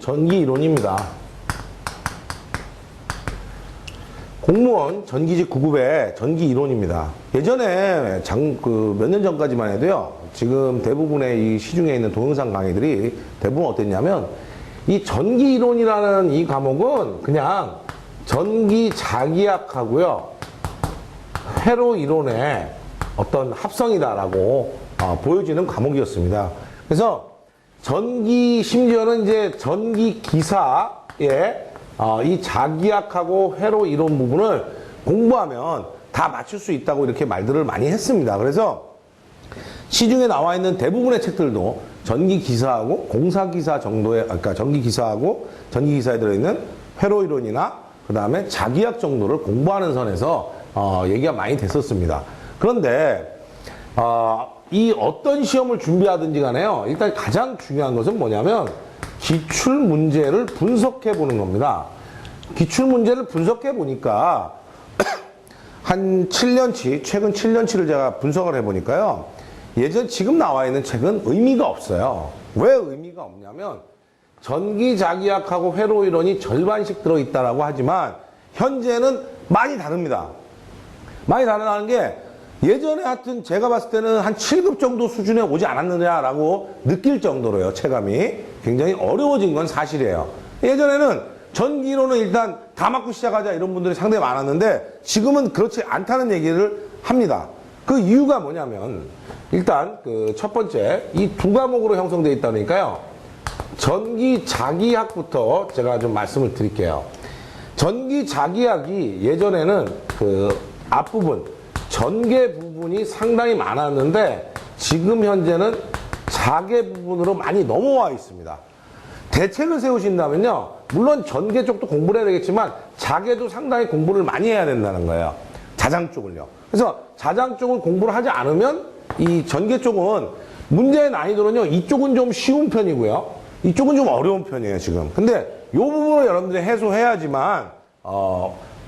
전기 이론입니다. 공무원 전기직 9급의 전기 이론입니다. 예전에 몇 년 전까지만 해도요, 지금 대부분의 이 시중에 있는 동영상 강의들이 대부분 어땠냐면, 이 전기 이론이라는 이 과목은 그냥 전기 자기학하고요, 회로 이론의 어떤 합성이다라고 보여지는 과목이었습니다. 그래서 심지어는 이제 전기 기사의 이 자기학하고 회로 이론 부분을 공부하면 다 맞출 수 있다고 이렇게 말들을 많이 했습니다. 그래서 시중에 나와 있는 대부분의 책들도 전기기사하고 공사기사 정도의, 그러니까 전기기사하고 전기기사에 들어있는 회로 이론이나 그 다음에 자기학 정도를 공부하는 선에서 얘기가 많이 됐었습니다. 그런데 이 어떤 시험을 준비하든지 간에요, 일단 가장 중요한 것은 뭐냐면 기출 문제를 분석해 보는 겁니다. 기출 문제를 분석해 보니까 한 7년치, 최근 7년치를 제가 분석을 해 보니까요, 지금 나와 있는 책은 의미가 없어요. 왜 의미가 없냐면, 전기 자기학하고 회로 이론이 절반씩 들어있다라고 하지만 현재는 많이 다릅니다. 많이 다르다는 게, 예전에 하여튼 제가 봤을 때는 한 7급 정도 수준에 오지 않았느냐라고 느낄 정도로요, 체감이 굉장히 어려워진 건 사실이에요. 예전에는 전기이론은 일단 다 맞고 시작하자 이런 분들이 상당히 많았는데 지금은 그렇지 않다는 얘기를 합니다. 그 이유가 뭐냐면, 일단 그 첫 번째, 이 두 과목으로 형성되어 있다니까요, 전기 자기학부터 제가 좀 말씀을 드릴게요. 전기 자기학이 예전에는 그 앞부분, 전개 부분이 상당히 많았는데 지금 현재는 자개 부분으로 많이 넘어와 있습니다. 대책을 세우신다면요, 물론 전개 쪽도 공부를 해야 되겠지만 자개도 상당히 공부를 많이 해야 된다는 거예요. 자장 쪽을요. 그래서 자장 쪽을 공부를 하지 않으면 이 전개 쪽은 문제의 난이도는요, 이쪽은 좀 쉬운 편이고요, 이쪽은 좀 어려운 편이에요, 지금. 근데 이 부분을 여러분들이 해소해야지만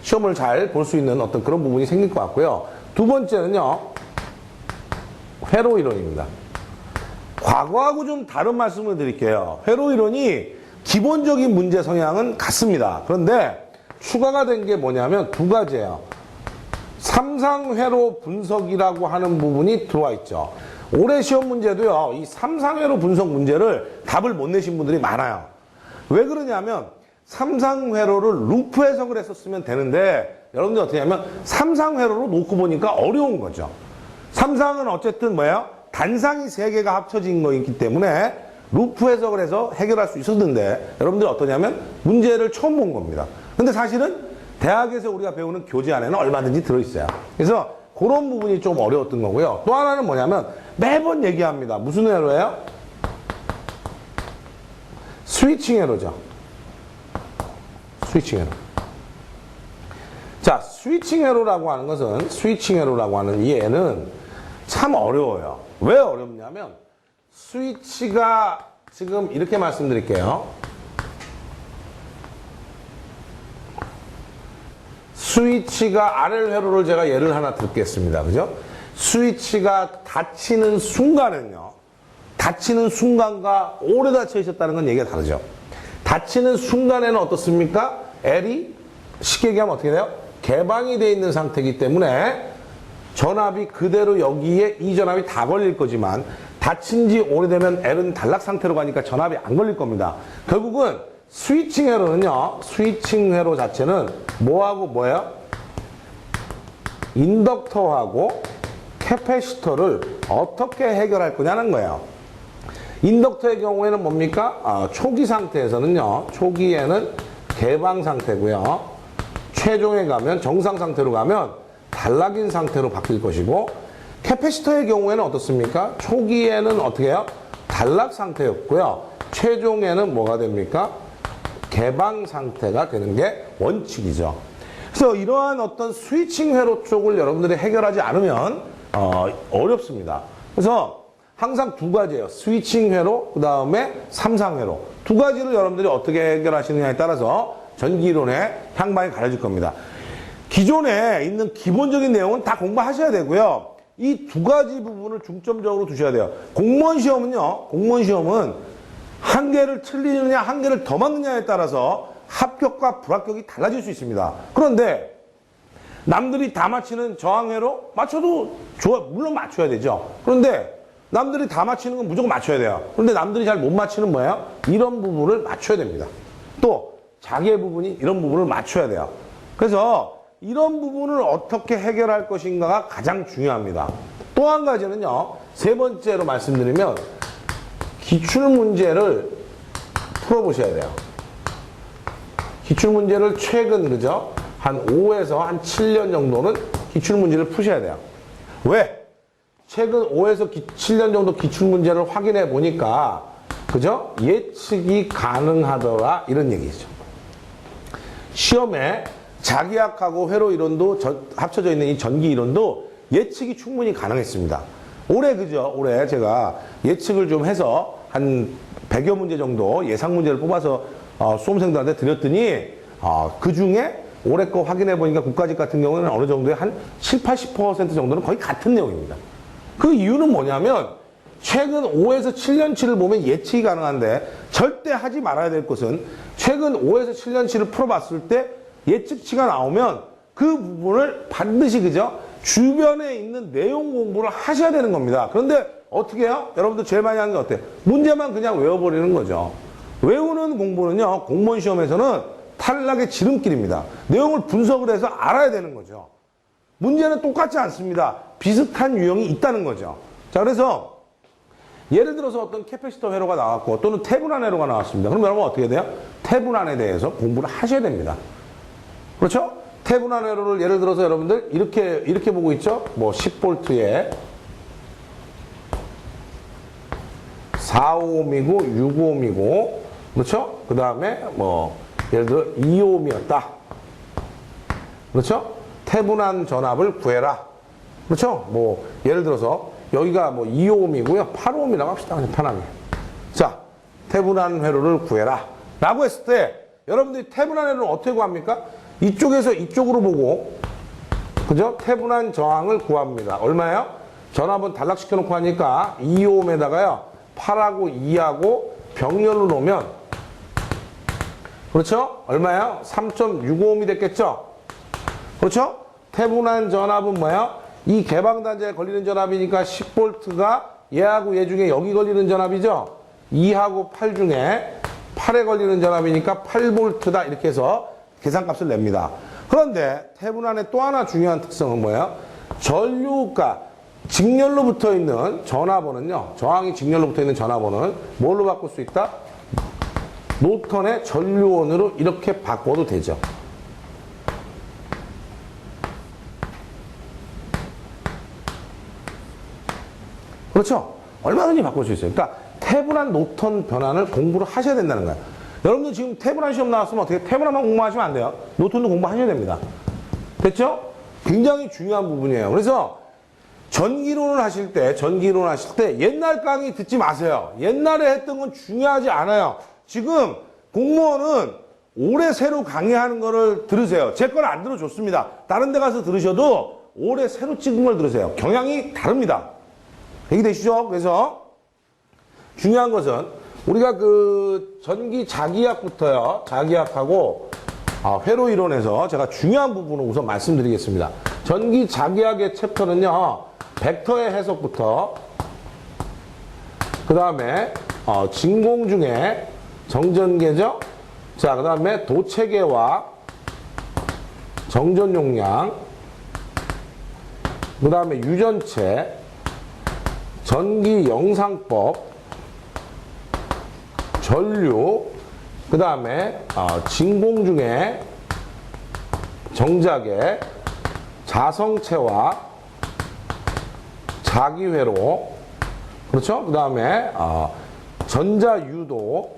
시험을 잘 볼 수 있는 어떤 그런 부분이 생길 것 같고요. 두 번째는요, 회로 이론입니다. 과거하고 좀 다른 말씀을 드릴게요. 회로 이론이 기본적인 문제 성향은 같습니다. 그런데 추가가 된 게 뭐냐면 두 가지예요. 삼상회로 분석이라고 하는 부분이 들어와 있죠. 올해 시험 문제도요, 이 삼상회로 분석 문제를 답을 못 내신 분들이 많아요. 왜 그러냐면, 삼상회로를 루프 해석을 했었으면 되는데 여러분들 어떻게 하면 삼상회로로 놓고 보니까 어려운 거죠. 삼상은 어쨌든 뭐예요? 단상이 세 개가 합쳐진 거이기 때문에 루프 해석을 해서 해결할 수 있었는데 여러분들 어떠냐면 문제를 처음 본 겁니다. 근데 사실은 대학에서 우리가 배우는 교재 안에는 얼마든지 들어있어요. 그래서 그런 부분이 좀 어려웠던 거고요. 또 하나는 뭐냐면 매번 얘기합니다. 무슨 회로예요? 스위칭 회로죠. 스위칭 회로. 자, 스위칭 회로라고 하는 것은, 스위칭 회로라고 하는 이 애는 참 어려워요. 왜 어렵냐면, 스위치가 지금 이렇게 말씀드릴게요. 스위치가 RL 회로를 제가 예를 하나 듣겠습니다. 그죠? 스위치가 닫히는 순간은요, 닫히는 순간과 오래 닫혀 있었다는 건 얘기가 다르죠. 닫히는 순간에는 어떻습니까? L이 쉽게 얘기하면 어떻게 돼요? 개방이 되어 있는 상태이기 때문에 전압이 그대로 여기에 이 전압이 다 걸릴 거지만 닫힌 지 오래되면 L은 단락 상태로 가니까 전압이 안 걸릴 겁니다. 결국은 스위칭 회로는요, 스위칭 회로 자체는 뭐하고 뭐예요? 인덕터하고 캐패시터를 어떻게 해결할 거냐는 거예요. 인덕터의 경우에는 뭡니까? 초기 상태에서는요, 초기에는 개방 상태고요, 최종에 가면, 정상 상태로 가면 단락인 상태로 바뀔 것이고, 캐패시터의 경우에는 어떻습니까? 초기에는 어떻게 해요? 단락 상태였고요, 최종에는 뭐가 됩니까? 개방 상태가 되는 게 원칙이죠. 그래서 이러한 어떤 스위칭 회로 쪽을 여러분들이 해결하지 않으면 어렵습니다. 그래서 항상 두 가지예요. 스위칭 회로, 그 다음에 삼상 회로. 두 가지를 여러분들이 어떻게 해결하시느냐에 따라서 전기이론의 향방이 가려질 겁니다. 기존에 있는 기본적인 내용은 다 공부하셔야 되고요. 이 두 가지 부분을 중점적으로 두셔야 돼요. 공무원 시험은요, 공무원 시험은 한 개를 틀리느냐, 한 개를 더 맞느냐에 따라서 합격과 불합격이 달라질 수 있습니다. 그런데 남들이 다 맞히는 저항회로 맞춰도 좋아, 물론 맞춰야 되죠. 그런데 남들이 다 맞히는 건 무조건 맞춰야 돼요. 그런데 남들이 잘 못 맞히는 뭐예요? 이런 부분을 맞춰야 됩니다. 또 자기의 부분이 이런 부분을 맞춰야 돼요. 그래서 이런 부분을 어떻게 해결할 것인가가 가장 중요합니다. 또 한 가지는요, 세 번째로 말씀드리면 기출문제를 풀어보셔야 돼요. 기출문제를 최근, 그죠? 한 5에서 한 7년 정도는 기출문제를 푸셔야 돼요. 왜? 최근 5에서 7년 정도 기출문제를 확인해 보니까, 그죠? 예측이 가능하더라, 이런 얘기죠. 시험에 자기학하고 회로 이론도 합쳐져 있는 이 전기 이론도 예측이 충분히 가능했습니다. 올해, 그죠? 올해 제가 예측을 좀 해서 한 100여 문제 정도 예상 문제를 뽑아서 수험생들한테 드렸더니 그 중에 올해 거 확인해 보니까 국가직 같은 경우는 어느 정도의 한 70, 80% 정도는 거의 같은 내용입니다. 그 이유는 뭐냐면 최근 5에서 7년치를 보면 예측이 가능한데 절대 하지 말아야 될 것은 최근 5에서 7년치를 풀어봤을 때 예측치가 나오면 그 부분을 반드시, 그죠? 주변에 있는 내용 공부를 하셔야 되는 겁니다. 그런데 어떻게 해요? 여러분들 제일 많이 하는 게 어때요? 문제만 그냥 외워버리는 거죠. 외우는 공부는요, 공무원 시험에서는 탈락의 지름길입니다. 내용을 분석을 해서 알아야 되는 거죠. 문제는 똑같지 않습니다. 비슷한 유형이 있다는 거죠. 자, 그래서 예를 들어서 어떤 캐패시터 회로가 나왔고 또는 태분한 회로가 나왔습니다. 그럼 여러분 어떻게 돼요? 태분한에 대해서 공부를 하셔야 됩니다. 그렇죠? 태분한 회로를 예를 들어서 여러분들 이렇게 보고 있죠? 뭐 10V에 4Ω이고 6Ω이고, 그렇죠? 그 다음에 뭐 예를 들어 2Ω이었다. 그렇죠? 태분한 전압을 구해라. 그렇죠? 뭐 예를 들어서 여기가 뭐 2Ω이고요. 8Ω이라고 합시다. 그냥 편하게. 자, 태분한 회로를 구해라. 라고 했을 때 여러분들이 태분한 회로를 어떻게 구합니까? 이쪽에서 이쪽으로 보고, 그죠? 태분한 저항을 구합니다. 얼마예요? 전압은 단락시켜 놓고 하니까 2Ω에다가요 8하고 2하고 병렬로 놓으면, 그렇죠? 얼마예요? 3.65Ω이 됐겠죠? 그렇죠? 태분한 전압은 뭐예요? 이 개방단자에 걸리는 전압이니까 10V가 얘하고 얘 중에 여기 걸리는 전압이죠? 2하고 8 중에 8에 걸리는 전압이니까 8V다. 이렇게 해서 계산값을 냅니다. 그런데 태분한의 또 하나 중요한 특성은 뭐예요? 전류가 직렬로 붙어 있는 전화번은요, 저항이 직렬로 붙어 있는 전화번은 뭘로 바꿀 수 있다? 노턴의 전류원으로 이렇게 바꿔도 되죠. 그렇죠? 얼마든지 바꿀 수 있어요. 그러니까 태분한 노턴 변환을 공부를 하셔야 된다는 거예요. 여러분들 지금 태분한 시험 나왔으면 어떻게 태분한만 공부하시면 안 돼요. 노턴도 공부하셔야 됩니다. 됐죠? 굉장히 중요한 부분이에요. 그래서 전기이론을 하실 때 옛날 강의 듣지 마세요. 옛날에 했던 건 중요하지 않아요. 지금 공무원은 올해 새로 강의하는 거를 들으세요. 제 건 안 들어줬습니다. 다른 데 가서 들으셔도 올해 새로 찍은 걸 들으세요. 경향이 다릅니다. 얘기되시죠? 그래서 중요한 것은 우리가 그 전기 자기학부터요, 자기학하고 회로 이론에서 제가 중요한 부분을 우선 말씀드리겠습니다. 전기 자기학의 챕터는요, 벡터의 해석부터, 그 다음에 진공 중에 정전계죠. 자, 그 다음에 도체계와 정전 용량, 그 다음에 유전체, 전기 영상법, 전류, 그 다음에 진공 중에 정자계, 자성체와 자기회로, 그렇죠? 그 다음에 전자유도,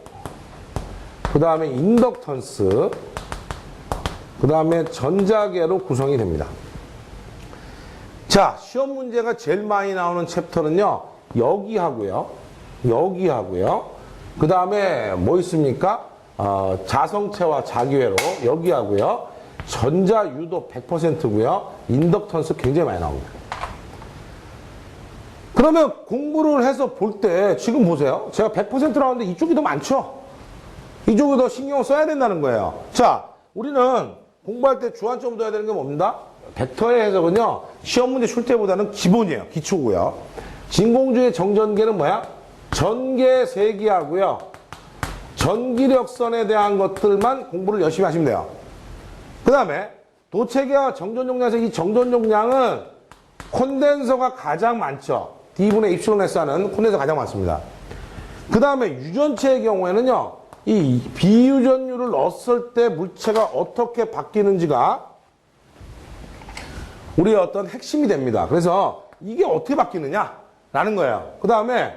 그 다음에 인덕턴스, 그 다음에 전자계로 구성이 됩니다. 자, 시험 문제가 제일 많이 나오는 챕터는요, 여기하고요, 그 다음에 뭐 있습니까? 자성체와 자기회로, 여기하고요, 전자유도 100%고요, 인덕턴스 굉장히 많이 나옵니다. 그러면 공부를 해서 볼 때 지금 보세요. 제가 100% 나오는데 이쪽이 더 많죠? 이쪽이 더 신경을 써야 된다는 거예요. 자, 우리는 공부할 때 주안점 둬야 되는 게 뭡니다? 벡터의 해석은요, 시험 문제 출제보다는 기본이에요. 기초고요. 진공주의 정전계는 뭐야? 전계 세기하고요. 전기력선에 대한 것들만 공부를 열심히 하시면 돼요. 그 다음에 도체계와 정전용량에서 이 정전용량은 콘덴서가 가장 많죠. D분의 입실론 S하는 콘덴서가 가장 많습니다. 그 다음에 유전체의 경우에는요, 이 비유전율을 넣었을 때 물체가 어떻게 바뀌는지가 우리의 어떤 핵심이 됩니다. 그래서 이게 어떻게 바뀌느냐라는 거예요. 그 다음에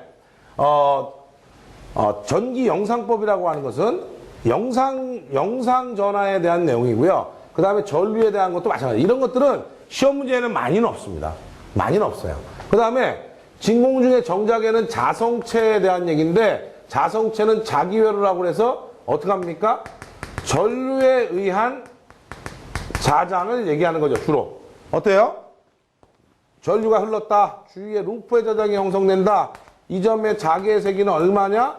전기 영상법이라고 하는 것은 영상 전화에 대한 내용이고요. 그 다음에 전류에 대한 것도 마찬가지. 이런 것들은 시험 문제에는 많이는 없습니다. 많이는 없어요. 그 다음에 진공중의 정작에는 자성체에 대한 얘기인데, 자성체는 자기회로라고 해서 어떻게 합니까? 전류에 의한 자장을 얘기하는 거죠, 주로. 어때요? 전류가 흘렀다. 주위에 루프의 저장이 형성된다. 이 점의 자기의 세기는 얼마냐?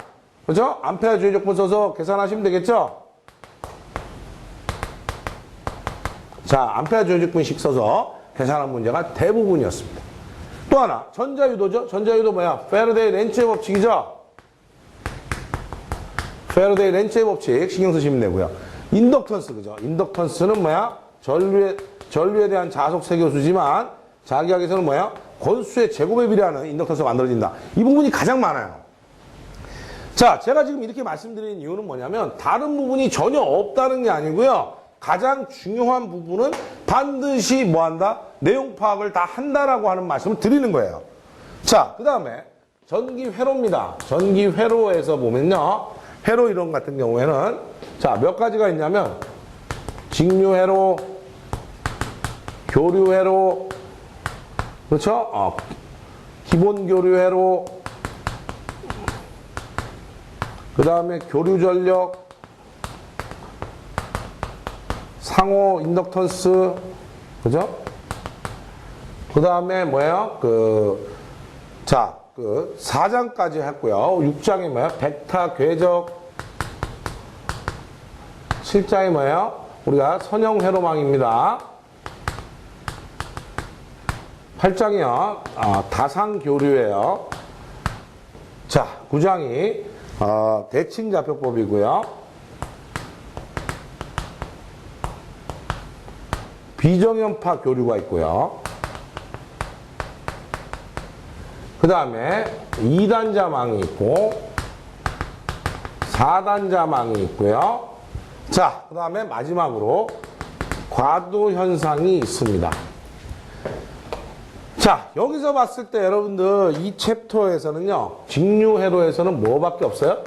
그죠? 암페어 주의적분 써서 계산하시면 되겠죠? 자, 암페어 주의적분식 써서 계산한 문제가 대부분이었습니다. 또 하나, 전자유도죠? 전자유도 뭐야? 페러데이 렌츠의 법칙이죠? 페러데이 렌츠의 법칙 신경 쓰시면 되고요. 인덕턴스, 그죠? 인덕턴스는 뭐야? 전류에 대한 자속 세교수지만 자기학에서는 뭐야? 권수의 제곱에 비례하는 인덕턴스가 만들어진다. 이 부분이 가장 많아요. 자, 제가 지금 이렇게 말씀드리는 이유는 뭐냐면 다른 부분이 전혀 없다는 게 아니고요. 가장 중요한 부분은 반드시 뭐한다? 내용 파악을 다 한다라고 하는 말씀을 드리는 거예요. 자, 그 다음에 전기회로입니다. 전기회로에서 보면요. 회로 이론 같은 경우에는 자, 몇 가지가 있냐면 직류회로, 교류회로, 그렇죠? 기본교류회로, 그 다음에 교류전력, 상호 인덕턴스, 그죠? 그 다음에 뭐예요? 4장까지 했고요. 6장이 뭐예요? 벡터 궤적. 7장이 뭐예요? 우리가 선형회로망입니다. 8장이요. 다상교류예요. 자, 9장이 대칭좌표법이고요. 비정연파 교류가 있고요. 그 다음에 2단자망이 있고 4단자망이 있고요. 자, 그 다음에 마지막으로 과도현상이 있습니다. 자, 여기서 봤을 때 여러분들 이 챕터에서는요, 직류회로에서는 뭐밖에 없어요?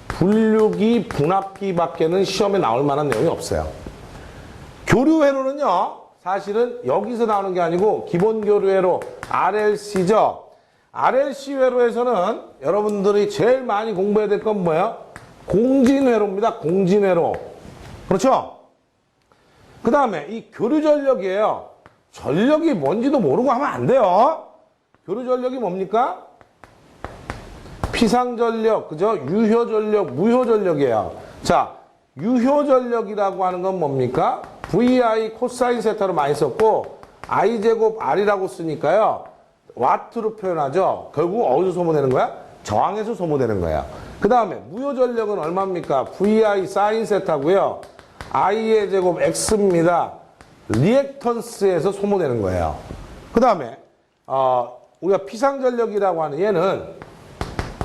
분류기, 분압기 밖에는 시험에 나올 만한 내용이 없어요. 교류회로는요, 사실은 여기서 나오는 게 아니고 기본교류회로 RLC죠. RLC 회로에서는 여러분들이 제일 많이 공부해야 될 건 뭐예요? 공진회로입니다. 공진회로. 그렇죠? 그 다음에 이 교류전력이에요. 전력이 뭔지도 모르고 하면 안 돼요. 교류전력이 뭡니까? 피상전력, 그죠? 유효전력, 무효전력이에요. 자, 유효전력이라고 하는 건 뭡니까? VI 코사인 세타로 많이 썼고 I제곱 R이라고 쓰니까요. 와트로 표현하죠. 결국 어디서 소모되는 거야? 저항에서 소모되는 거야. 그 다음에 무효전력은 얼마입니까? VI 사인 세타고요. I의 제곱 X입니다. 리액턴스에서 소모되는 거예요. 그 다음에 우리가 피상전력이라고 하는 얘는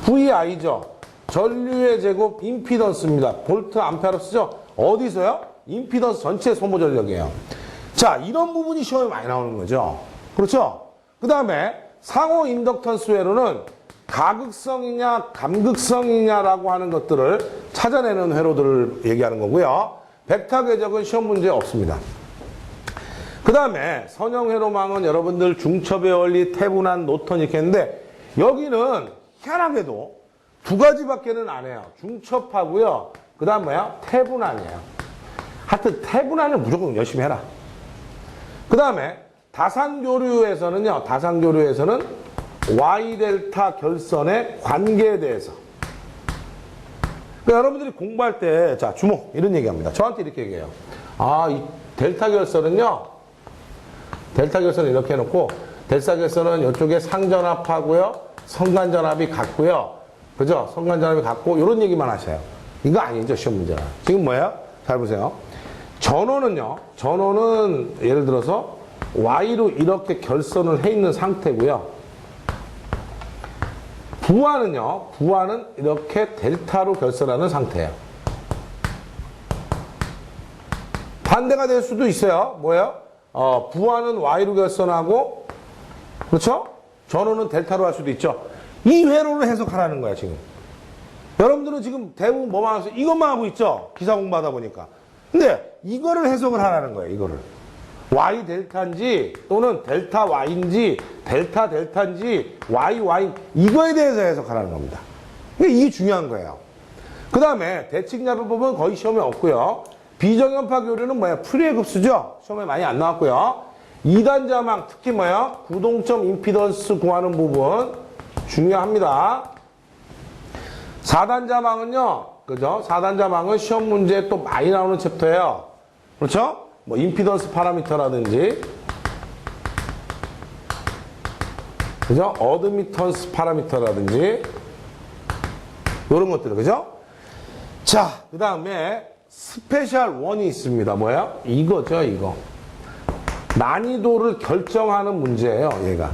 VI죠. 전류의 제곱 임피던스입니다. 볼트 암페어로 쓰죠. 어디서요? 임피던스 전체 소모 전력이에요. 자, 이런 부분이 시험에 많이 나오는 거죠. 그렇죠? 그 다음에 상호 인덕턴스 회로는 가극성이냐 감극성이냐라고 하는 것들을 찾아내는 회로들을 얘기하는 거고요. 벡터 궤적은 시험 문제에 없습니다. 그 다음에 선형회로망은 여러분들 중첩의 원리, 태분한, 노턴 이렇게 했는데 여기는 희한하게도 두 가지밖에는 안 해요. 중첩하고요. 그 다음 뭐야? 태분한이에요. 하여튼 태분한을 무조건 열심히 해라. 그 다음에 다산교류에서는요. 다산교류에서는 Y 델타 결선의 관계에 대해서. 그러니까 여러분들이 공부할 때, 자, 주목, 이런 얘기 합니다. 저한테 이렇게 얘기해요. 아, 이 델타 결선은요, 델타 결선을 이렇게 해놓고, 델타 결선은 이쪽에 상전압하고요, 성간전압이 같고요. 그죠? 성간전압이 같고, 이런 얘기만 하셔요. 이거 아니죠, 시험 문제가. 지금 뭐예요? 잘 보세요. 전원은요, 전원은 예를 들어서 Y로 이렇게 결선을 해 있는 상태고요. 부하는요, 부하는 이렇게 델타로 결선하는 상태예요. 반대가 될 수도 있어요. 뭐예요? 부하는 Y로 결선하고, 그렇죠? 전원은 델타로 할 수도 있죠. 이 회로를 해석하라는 거야, 지금. 여러분들은 지금 대부분 뭐만 하세요? 이것만 하고 있죠? 기사 공부하다 보니까. 근데 이거를 해석을 하라는 거예요, 이거를. Y 델타인지 또는 델타 Y인지 델타 델타인지 Y Y 이거에 대해서 해석하라는 겁니다. 이게 중요한 거예요. 그 다음에 대칭야표법은 거의 시험에 없고요. 비정연파 교류는 뭐야? 프리의 급수죠. 시험에 많이 안 나왔고요. 2단 자망 특히 뭐야? 구동점 임피던스 구하는 부분 중요합니다. 4단 자망은요, 그죠? 4단 자망은 시험 문제에 또 많이 나오는 챕터예요. 그렇죠? 뭐 임피던스 파라미터라든지, 그죠? 어드미턴스 파라미터라든지 이런 것들, 그죠? 자, 그 다음에 스페셜 원이 있습니다. 뭐예요? 이거죠, 이거. 난이도를 결정하는 문제예요, 얘가.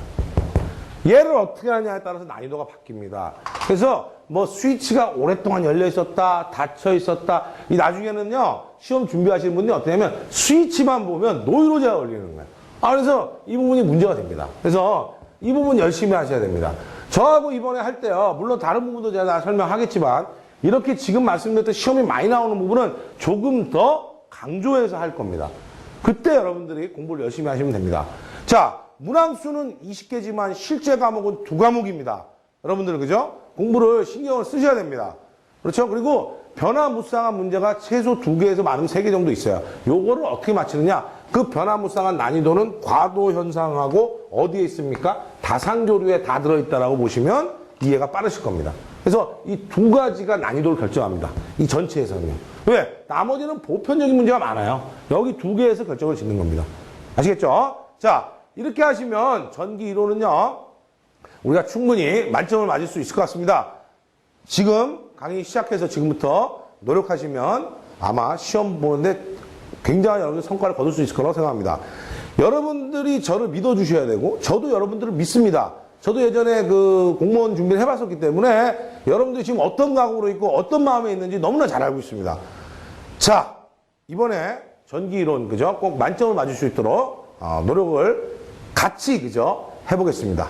얘를 어떻게 하냐에 따라서 난이도가 바뀝니다. 그래서 뭐 스위치가 오랫동안 열려 있었다, 닫혀 있었다. 이 나중에는요, 시험 준비하시는 분들이 어떠냐면 스위치만 보면 노이로제가 걸리는 거예요. 그래서 이 부분이 문제가 됩니다. 그래서 이 부분 열심히 하셔야 됩니다. 저하고 이번에 할 때요, 물론 다른 부분도 제가 설명하겠지만 이렇게 지금 말씀드렸던 시험이 많이 나오는 부분은 조금 더 강조해서 할 겁니다. 그때 여러분들이 공부를 열심히 하시면 됩니다. 자, 문항수는 20개지만 실제 과목은 2과목입니다. 여러분들, 그죠? 공부를 신경을 쓰셔야 됩니다. 그렇죠? 그리고 변화무쌍한 문제가 최소 2개에서 많으면 3개 정도 있어요. 요거를 어떻게 맞히느냐? 그 변화무쌍한 난이도는 과도 현상하고 어디에 있습니까? 다상교류에 다 들어있다라고 보시면 이해가 빠르실 겁니다. 그래서 이 2가지가 난이도를 결정합니다. 이 전체에서는요. 왜? 나머지는 보편적인 문제가 많아요. 여기 2개에서 결정을 짓는 겁니다. 아시겠죠? 자, 이렇게 하시면 전기 이론은요, 우리가 충분히 만점을 맞을 수 있을 것 같습니다. 지금 강의 시작해서 지금부터 노력하시면 아마 시험 보는데 굉장한 여러분들 성과를 거둘 수 있을 거라고 생각합니다. 여러분들이 저를 믿어주셔야 되고 저도 여러분들을 믿습니다. 저도 예전에 그 공무원 준비를 해봤었기 때문에 여러분들이 지금 어떤 각오로 있고 어떤 마음에 있는지 너무나 잘 알고 있습니다. 자, 이번에 전기 이론, 그죠? 꼭 만점을 맞을 수 있도록 노력을 같이, 그죠? 해보겠습니다.